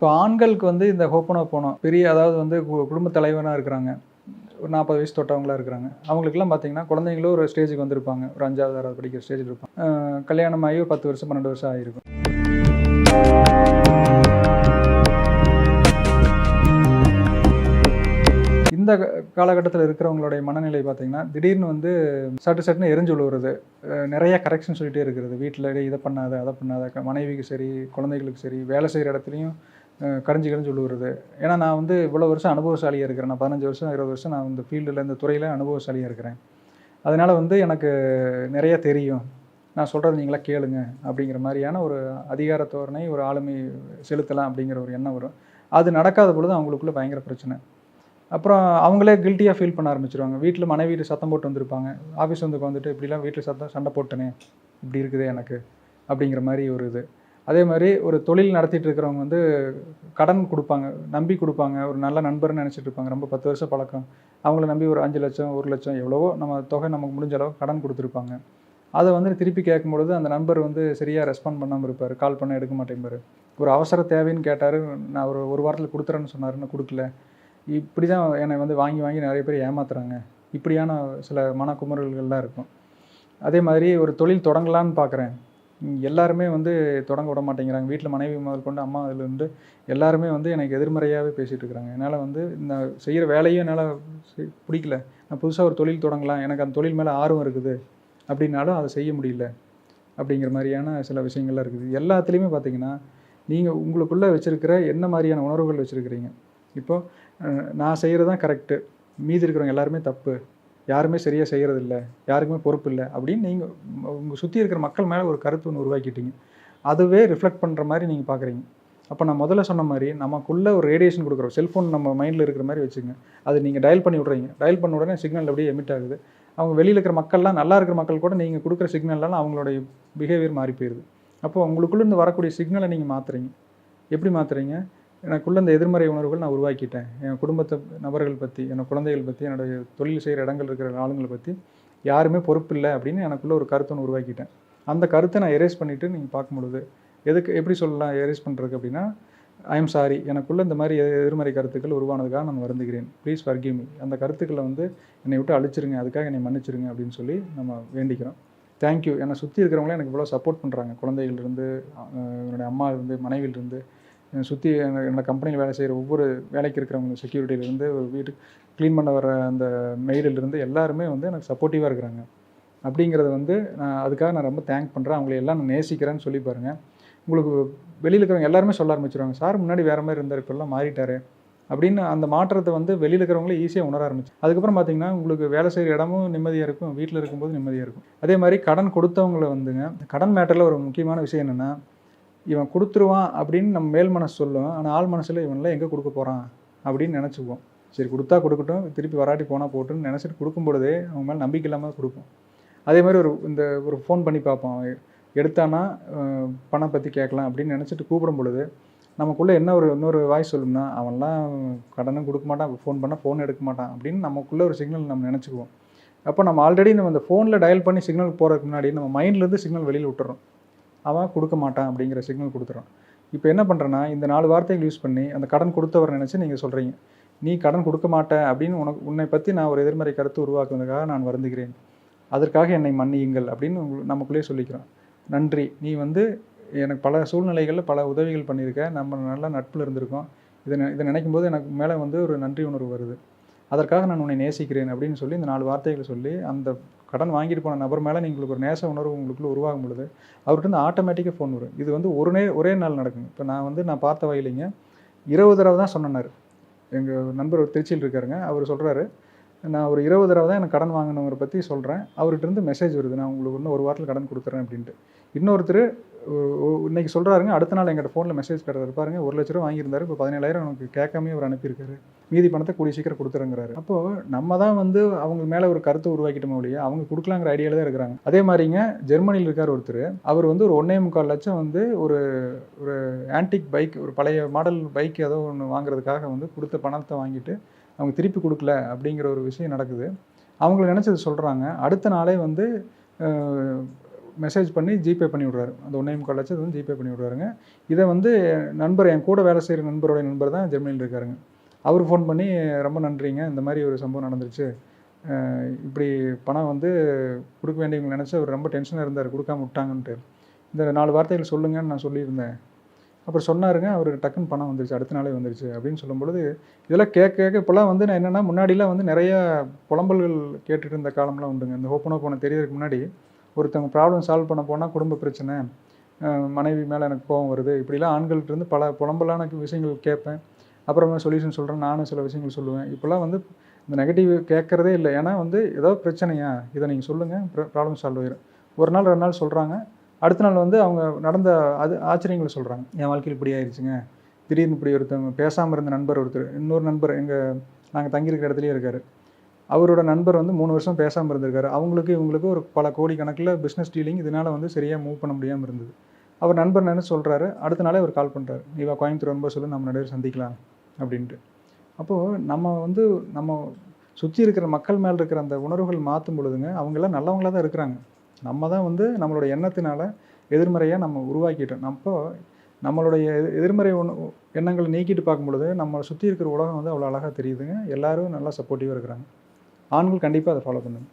இப்போ ஆண்களுக்கு வந்து இந்த ஹோப்பனோபோனோ பெரிய அதாவது வந்து குடும்ப தலைவனாக இருக்கிறாங்க, ஒரு 40 வயசு தொட்டவங்களா இருக்கிறாங்க. அவங்களுக்குலாம் பார்த்தீங்கன்னா, குழந்தைங்களும் ஒரு ஸ்டேஜுக்கு வந்திருப்பாங்க. ஒரு 5வது, 6வது படிக்கிற ஸ்டேஜில் இருப்பாங்க. கல்யாணம் ஆகி ஒரு 10 வருஷம் 12 வருஷம் ஆகிருக்கும். இந்த காலகட்டத்தில் இருக்கிறவங்களுடைய மனநிலை பார்த்தீங்கன்னா, திடீர்னு வந்து சட்டுன்னு எரிஞ்சு விழுவுறது, நிறைய கரெக்ஷன் சொல்லிகிட்டே இருக்கிறது. வீட்டில் இதை பண்ணாத, அதை பண்ணாத, மனைவிக்கு சரி, குழந்தைகளுக்கு சரி, வேலை செய்கிற இடத்துலையும் கரைஞ்சி விழுவுறது. ஏன்னா நான் வந்து இவ்வளோ வருஷம் அனுபவசாலியாக இருக்கிறேன். நான் 15 வருஷம் 20 வருஷம் நான் இந்த ஃபீல்டில் இந்த துறையில் அனுபவசாலியாக இருக்கிறேன். அதனால் வந்து எனக்கு நிறைய தெரியும், நான் சொல்கிறது நீங்களாம் கேளுங்க அப்படிங்கிற மாதிரியான ஒரு அதிகார தோரணை, ஒரு ஆளுமை செலுத்தலாம் அப்படிங்கிற ஒரு எண்ணம் வரும். அது நடக்காத பொழுது அவங்களுக்குள்ள பயங்கர பிரச்சனை. அப்புறம் அவங்களே கில்ட்டியாக ஃபீல் பண்ண ஆரம்பிச்சிருவாங்க. வீட்டில் மனைவி சத்தம் போட்டு வந்திருப்பாங்க. ஆஃபீஸ் வந்து உட்காந்துட்டு இப்படிலாம் வீட்டில் சண்டை போட்டனே, இப்படி இருக்குதே எனக்கு அப்படிங்கிற மாதிரி ஒரு இது. அதே மாதிரி ஒரு தொழில் நடத்திட்டு இருக்கிறவங்க வந்து கடன் கொடுப்பாங்க, நம்பி கொடுப்பாங்க. ஒரு நல்ல நண்பர்னு நினச்சிட்டு இருப்பாங்க. ரொம்ப 10 வருஷம் பழக்கம். அவங்கள நம்பி ஒரு 5 லட்சம் 1 லட்சம் எவ்வளவோ நம்ம தொகை நமக்கு முடிஞ்ச அளவுக்கு கடன் கொடுத்துருப்பாங்க. அதை வந்து திருப்பி கேட்கும்பொழுது அந்த நண்பர் வந்து சரியாக ரெஸ்பாண்ட் பண்ணாமல் இருப்பார். கால் பண்ண எடுக்க மாட்டேங்பார். ஒரு அவசர தேவைன்னு கேட்டார், நான் ஒரு வாரத்தில் கொடுத்துறேன்னு சொன்னார், நான் கொடுக்கல. இப்படி தான் என்னை வந்து வாங்கி நிறைய பேர் ஏமாத்துறாங்க. இப்படியான சில மனக்குமுறல்கள்லாம் இருக்கும். அதே மாதிரி ஒரு தொழில் தொடங்கலான்னு பார்க்குறேன், எல்லாருமே வந்து தொடங்க விட மாட்டேங்கிறாங்க. வீட்டில் மனைவி முதல் கொண்டு அம்மா இதுலேருந்து எல்லாருமே வந்து எனக்கு எதிர்மறையாகவே பேசிகிட்டு இருக்கிறாங்க. என்னால் வந்து நான் செய்கிற வேலையும் என்னால் பிடிக்கல. நான் புதுசாக ஒரு தொழில் தொடங்கலாம், எனக்கு அந்த தொழில் மேலே ஆர்வம் இருக்குது அப்படின்னாலும் அதை செய்ய முடியல அப்படிங்கிற மாதிரியான சில விஷயங்கள்லாம் இருக்குது. எல்லாத்துலேயுமே பார்த்திங்கன்னா, நீங்கள் உங்களுக்குள்ளே வச்சுருக்கிற என்ன மாதிரியான உணர்வுகள் வச்சுருக்கிறீங்க. இப்போது நான் செய்கிறது தான் கரெக்டு, மீதி இருக்கிறவங்க எல்லாருமே தப்பு, யாருமே சரியாக செய்கிறதில்ல, யாருக்குமே பொறுப்பு இல்லை அப்படின்னு நீங்கள் உங்கள் சுற்றி இருக்கிற மக்கள் மேலே ஒரு கருத்து ஒன்று உருவாக்கிட்டீங்க. அதுவே ரிஃப்ளெக்ட் பண்ணுற மாதிரி நீங்கள் பார்க்குறீங்க. அப்போ நான் முதல்ல சொன்ன மாதிரி நமக்குள்ளே ஒரு ரேடியேஷன் கொடுக்குறோம். செல்ஃபோன் நம்ம மைண்டில் இருக்கிற மாதிரி வச்சுங்க. அது நீங்கள் டயல் பண்ணி விட்றீங்க. டயல் பண்ண உடனே சிக்னல் அப்படியே எமிட் ஆகுது. அவங்க வெளியில் இருக்கிற மக்கள்லாம், நல்லா இருக்கிற மக்கள் கூட நீங்கள் கொடுக்குற சிக்னல்லாம் அவங்களுடைய பிஹேவியர் மாறி போயிடுது. அப்போது உங்களுக்குள்ளேருந்து வரக்கூடிய சிக்னலை நீங்கள் மாற்றுறீங்க. எப்படி மாற்றுறீங்க? எனக்குள்ளே இந்த எதிர்மறை உணர்வுகள் நான் உருவாக்கிட்டேன். என் குடும்பத்தை நபர்கள் பற்றி, என்னோட குழந்தைகள் பற்றி, என்னுடைய தொழில் செய்கிற இடங்கள் இருக்கிற ஆளுங்களை பற்றி யாருமே பொறுப்பு இல்லை அப்படின்னு எனக்குள்ளே ஒரு கருத்தை ஒன்று உருவாக்கிட்டேன். அந்த கருத்தை நான் எரேஸ் பண்ணிவிட்டு நீங்கள் பார்க்கும்பொழுது எப்படி சொல்லலாம் எரேஸ் பண்ணுறதுக்கு அப்படின்னா, ஐ எம் சாரி, எனக்குள்ளே இந்த மாதிரி எதிர்மறை கருத்துக்கள் உருவானதுக்காக நான் வருந்துகிறேன், ப்ளீஸ் ஃபர்கிவ் மீ. அந்த கருத்துக்களை வந்து என்னை விட்டு அழிச்சிருங்க, அதுக்காக என்னை மன்னிச்சிருங்க அப்படின்னு சொல்லி நம்ம வேண்டிக்கிறோம். தேங்க்யூ. என்னை சுற்றி இருக்கிறவங்களே எனக்கு இவ்வளோ சப்போர்ட் பண்ணுறாங்க. குழந்தைகள்லேருந்து, என்னுடைய அம்மாவிலேருந்து, மனைவியிலேருந்து, சுற்றி என்னோடய கம்பெனியில் வேலை செய்கிற ஒவ்வொரு வேலைக்கு இருக்கிறவங்க, செக்யூரிட்டியிலேருந்து, ஒரு வீட்டு க்ளீன் பண்ண வர அந்த மெய்டிலேருந்து எல்லாருமே வந்து எனக்கு சப்போர்ட்டிவாக இருக்கிறாங்க. அப்படிங்கிறத வந்து அதுக்காக நான் ரொம்ப தேங்க் பண்ணுறேன். அவங்கள எல்லாம் நான் நேசிக்கிறேன்னு சொல்லி பாருங்கள். உங்களுக்கு வெளியில் இருக்கிறவங்க எல்லாருமே சொல்ல ஆரம்பிச்சிருவாங்க, சார் முன்னாடி வேறு மாதிரி இருந்தார், இப்போல்லாம் மாறிட்டார் அப்படின்னு. அந்த மாற்றத்தை வந்து வெளியில் இருக்கிறவங்களே ஈஸியாக உணர ஆரம்பிச்சு. அதுக்கப்புறம் பார்த்திங்கன்னா, உங்களுக்கு வேலை செய்கிற இடமும் நிம்மதியாக இருக்கும், வீட்டில் இருக்கும்போது நிம்மதியாக இருக்கும். அதே மாதிரி கடன் கொடுத்தவங்களை வந்துங்க, கடன் மேட்டரில் ஒரு முக்கியமான விஷயம் என்னென்னா, இவன் கொடுத்துருவான் அப்படின்னு நம்ம மேல் மனசு சொல்லும். ஆனால் ஆள் மனசில் இவனெலாம் எங்கே கொடுக்க போகிறான் அப்படின்னு நினச்சிக்குவோம். சரி கொடுத்தா கொடுக்கட்டும், திருப்பி வராட்டி போனால் போட்டுன்னு நினச்சிட்டு கொடுக்கும் பொழுதே அவங்க மேலே நம்பிக்கை இல்லாமல் கொடுப்போம். அதே மாதிரி ஒரு ஃபோன் பண்ணி பார்ப்போம், எடுத்தானா பணம் பற்றி கேட்கலாம் அப்படின்னு நினச்சிட்டு கூப்பிடும் பொழுது நமக்குள்ளே என்ன இன்னொரு வாய்ஸ் சொல்லும்னா, அவன்லாம் கடனும் கொடுக்க மாட்டான், ஃபோன் பண்ணால் ஃபோன் எடுக்க மாட்டான் அப்படின்னு நமக்குள்ளே ஒரு சிக்னல் நம்ம நினச்சிக்குவோம். அப்போ நம்ம ஆல்ரெடி நம்ம அந்த ஃபோனில் டயல் பண்ணி சிக்னல் போகிறதுக்கு முன்னாடி நம்ம மைண்ட்லேருந்து சிக்னல் வெளியில் விட்டுறோம். அவன் கொடுக்க மாட்டான் அப்படிங்கிற சிக்னல் கொடுத்துறான். இப்போ என்ன பண்ணுறேன்னா, இந்த 4 வார்த்தைகள் யூஸ் பண்ணி அந்த கடன் கொடுத்தவர் நினச்சி நீங்கள் சொல்கிறீங்க, நீ கடன் கொடுக்க மாட்ட அப்படின்னு உன்னை பற்றி நான் ஒரு எதிர்மறை கருத்து உருவாக்குவதற்காக நான் வருந்துகிறேன், அதற்காக என்னை மன்னியுங்கள் அப்படின்னு நமக்குள்ளேயே சொல்லிக்கிறோம். நன்றி, நீ வந்து எனக்கு பல சூழ்நிலைகளில் பல உதவிகள் பண்ணியிருக்க, நம்ம நல்ல நட்பில் இருந்திருக்கோம், இதை நினைக்கும் போது எனக்கு மேலே வந்து ஒரு நன்றி உணர்வு வருது, அதற்காக நான் உன்னை நேசிக்கிறேன் அப்படின்னு சொல்லி இந்த 4 வார்த்தைகளை சொல்லி அந்த கடன் வாங்கிட்டு போன நபர் மேலே உங்களுக்கு ஒரு நேச உணர்வு உங்களுக்குள்ள உருவாகும் பொழுது அவர்கிட்ட ஆட்டோமேட்டிக்காக ஃபோன் வரும். இது வந்து ஒரே நாள் நடக்குங்க. இப்போ நான் பார்த்த வகையிலிங்க 20 தடவை தான் சொன்னார். எங்கள் நண்பர் ஒரு திருச்சியில் இருக்காருங்க. அவர் சொல்கிறாரு, நான் ஒரு 20 தடவை தான் எனக்கு கடன் வாங்கினவரை பற்றி சொல்கிறேன், அவர்கிட்ட மெசேஜ் வருது, நான் உங்களுக்கு இன்னும் 1 வாரத்தில் கடன் கொடுத்துறேன் அப்படின்ட்டு. இன்னொருத்தர் இன்றைக்கி சொல்கிறாருங்க, அடுத்த நாள் எங்கிட்ட ஃபோனில் மெசேஜ் கிடையாது பாருங்கள், 1 லட்ச ரூபா வாங்கியிருந்தாரு, இப்போ 17,000 எனக்கு கேட்காமே அவர் அனுப்பியிருக்காரு, மீதி பணத்தை கூடிய சீக்கிரம் கொடுத்துருங்கிறாரு. அப்போது நம்ம தான் வந்து அவங்க மேலே ஒரு கருத்தை உருவாக்கிட்டோமோ இல்லையா, அவங்க கொடுக்கலாங்கிற ஐடியாவில் தான் இருக்கிறாங்க. அதே மாதிரிங்க ஜெர்மனியில் இருக்கார் ஒருத்தர், அவர் வந்து ஒரு 1.25 லட்சம் வந்து ஒரு ஆன்டிக் பைக், ஒரு பழைய மாடல் பைக் ஏதோ ஒன்று வாங்குறதுக்காக வந்து கொடுத்த பணத்தை வாங்கிட்டு அவங்க திருப்பி கொடுக்கல அப்படிங்கிற ஒரு விஷயம் நடக்குது. அவங்கள நினச்சது சொல்கிறாங்க. அடுத்த நாளே வந்து மெசேஜ் பண்ணி ஜிபே பண்ணி விட்றாரு. அந்த 1.25 லட்சத்தை வந்து ஜிபே பண்ணி விட்றாருங்க. இதை வந்து நண்பர், என் கூட வேலை செய்கிற நண்பருடைய நண்பர் தான் ஜெர்மனியில் இருக்காருங்க. அவர் ஃபோன் பண்ணி, ரொம்ப நன்றிங்க, இந்த மாதிரி ஒரு சம்பவம் நடந்துருச்சு, இப்படி பணம் வந்து கொடுக்க வேண்டியவங்க நினச்சி அவர் ரொம்ப டென்ஷனாக இருந்தார், கொடுக்காம விட்டாங்கன்ட்டு. இந்த 4 வார்த்தைகள் சொல்லுங்கன்னு நான் சொல்லியிருந்தேன். அப்புறம் சொன்னாருங்க, அவருக்கு டக்குன்னு பணம் வந்துருச்சு, அடுத்த நாளே வந்துருச்சு அப்படின்னு சொல்லும்பொழுது, இதெல்லாம் கேட்க கேட்க இப்போலாம் வந்து நான் என்னென்னா, முன்னாடிலாம் வந்து நிறைய புலம்பல்கள் கேட்டுட்டு இருந்த காலம்லாம் உண்டுங்க. இந்த ஹோப்பனோபோனோ தெரியறதுக்கு முன்னாடி ஒருத்தவங்க ப்ராப்ளம் சால்வ் பண்ண போனால் குடும்ப பிரச்சனை, மனைவி மேலே எனக்கு கோபம் வருது, இப்படிலாம் ஆண்கள்கிட்டருந்து பல புலம்பலான விஷயங்கள் கேட்பேன். அப்புறமா சொல்யூஷன் சொல்கிறேன், நானும் சில விஷயங்கள் சொல்லுவேன். இப்போலாம் வந்து இந்த நெகட்டிவ் கேட்குறதே இல்லை. ஏன்னா வந்து ஏதோ பிரச்சனையா, இதை நீங்கள் சொல்லுங்கள், ப்ராப்ளம் சால்வ் ஆயிரும். ஒரு நாள் 2 நாள் சொல்கிறாங்க, அடுத்த நாள் வந்து அவங்க நடந்த ஆச்சரியங்களை சொல்கிறாங்க. என் வாழ்க்கையில் இப்படி ஆயிடுச்சுங்க, திடீர்னு இப்படி ஒருத்தவங்க பேசாமல் இருந்த நண்பர் ஒருத்தர், இன்னொரு நண்பர் நாங்கள் தங்கியிருக்கிற இடத்துலையே இருக்கார். அவரோட நண்பர் வந்து 3 வருஷம் பேசாமல் இருந்திருக்காரு. அவங்களுக்கு இவங்களுக்கு ஒரு பல கோடி கணக்கில் பிஸ்னஸ் டீலிங் இதனால் வந்து சரியாக மூவ் பண்ண முடியாமல் இருந்தது. அவர் நண்பர் என்ன சொல்கிறாரு, அடுத்த நாளே அவர் கால் பண்ணுறாரு, நீ வா கோயம்புத்தூர் வரும்போது சொல்லு, நம்ம நடுவர் சந்திக்கலாம் அப்படின்ட்டு. அப்போது நம்ம வந்து நம்ம சுற்றி இருக்கிற மக்கள் மேலே இருக்கிற அந்த உணர்வுகள் மாற்றும் பொழுதுங்க, அவங்கெல்லாம் நல்லவங்களாக தான் இருக்கிறாங்க. நம்ம தான் வந்து நம்மளோட எண்ணத்தினால எதிர்மறையாக நம்ம உருவாக்கிட்டோம். நம்மளுடைய எதிர்மறை எண்ணங்களை நீக்கிட்டு பார்க்கும்பொழுது நம்மளை சுற்றி இருக்கிற உலகம் வந்து அவ்வளோ அழகாக தெரியுதுங்க. எல்லோரும் நல்லா சப்போர்ட்டிவாக இருக்கிறாங்க. ஆண்கள் கண்டிப்பாக அதை ஃபாலோ பண்ணுங்க.